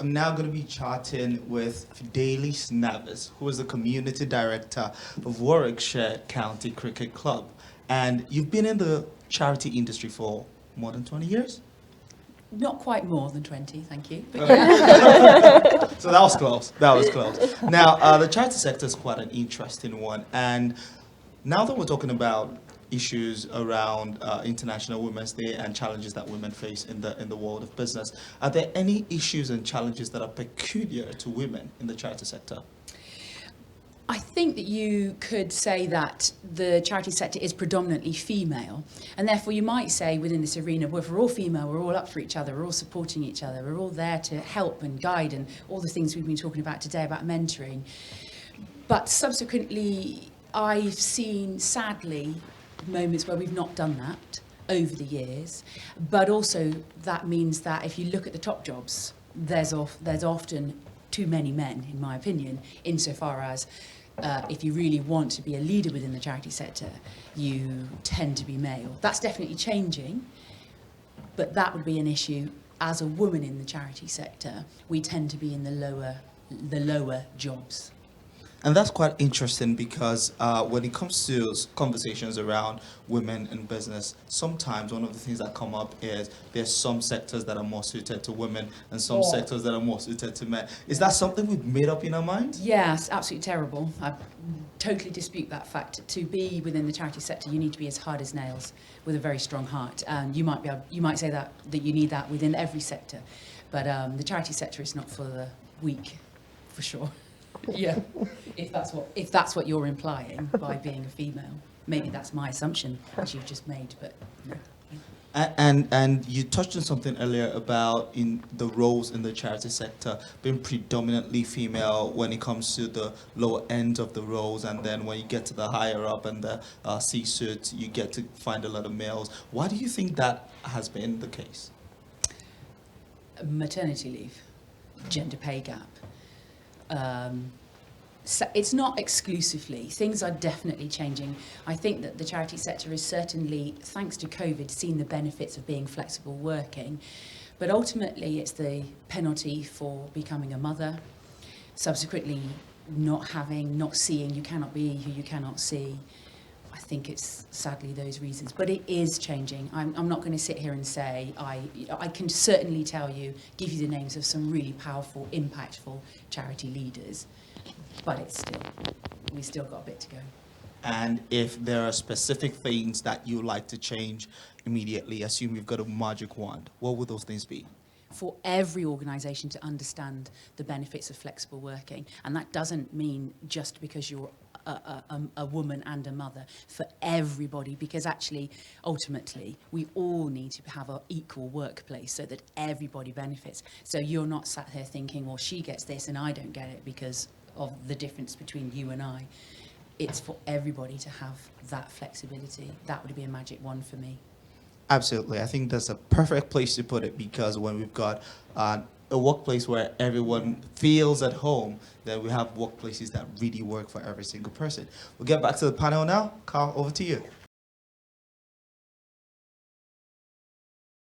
I'm now going to be chatting with Fidelis Navas, who is the community director of Warwickshire County Cricket Club. And you've been in the charity industry for more than 20 years? Not quite more than 20, thank you. But So that was close. That was close. Now, the charity sector is quite an interesting one. And now that we're talking about issues around International Women's Day and challenges that women face in the world of business, are there any issues and challenges that are peculiar to women in the charity sector? I think that you could say that the charity sector is predominantly female, and therefore you might say within this arena, well, if we're all female, we're all up for each other, we're all supporting each other, we're all there to help and guide and all the things we've been talking about today about mentoring. But subsequently, I've seen, sadly, moments where we've not done that over the years, but also that means that if you look at the top jobs, there's often too many men, in my opinion, insofar as if you really want to be a leader within the charity sector, you tend to be male. That's definitely changing, but that would be an issue. As a woman in the charity sector, we tend to be in the lower jobs. And that's quite interesting because when it comes to conversations around women in business, sometimes one of the things that come up is there's some sectors that are more suited to women and some sectors that are more suited to men. Is that something we've made up in our minds? Yeah, it's absolutely terrible. I totally dispute that fact. To be within the charity sector, you need to be as hard as nails with a very strong heart. And you might say that you need that within every sector, but the charity sector is not for the weak, for sure. Yeah, if that's what you're implying by being a female, maybe that's my assumption that you've just made. But no. And you touched on something earlier about in the roles in the charity sector being predominantly female when it comes to the lower end of the roles, and then when you get to the higher up and the C-suite, you get to find a lot of males. Why do you think that has been the case? Maternity leave, gender pay gap. So it's not exclusively. Things are definitely changing. I think that the charity sector is certainly, thanks to COVID, seen the benefits of being flexible working. But ultimately, it's the penalty for becoming a mother, subsequently not seeing, you cannot be who you cannot see. I think it's sadly those reasons, but it is changing. I'm not going to sit here and say I can certainly tell you, give you the names of some really powerful, impactful charity leaders, but we still got a bit to go. And if there are specific things that you like to change immediately, assume you've got a magic wand, what would those things be? For every organisation to understand the benefits of flexible working, and that doesn't mean just because you're a woman and a mother, for everybody, because actually ultimately we all need to have an equal workplace so that everybody benefits. So you're not sat here thinking, well, she gets this and I don't get it because of the difference between you and I. It's for everybody to have that flexibility. That would be a magic wand for me. Absolutely. I think that's a perfect place to put it, because when we've got a workplace where everyone feels at home, then we have workplaces that really work for every single person. We'll get back to the panel now. Carl, over to you.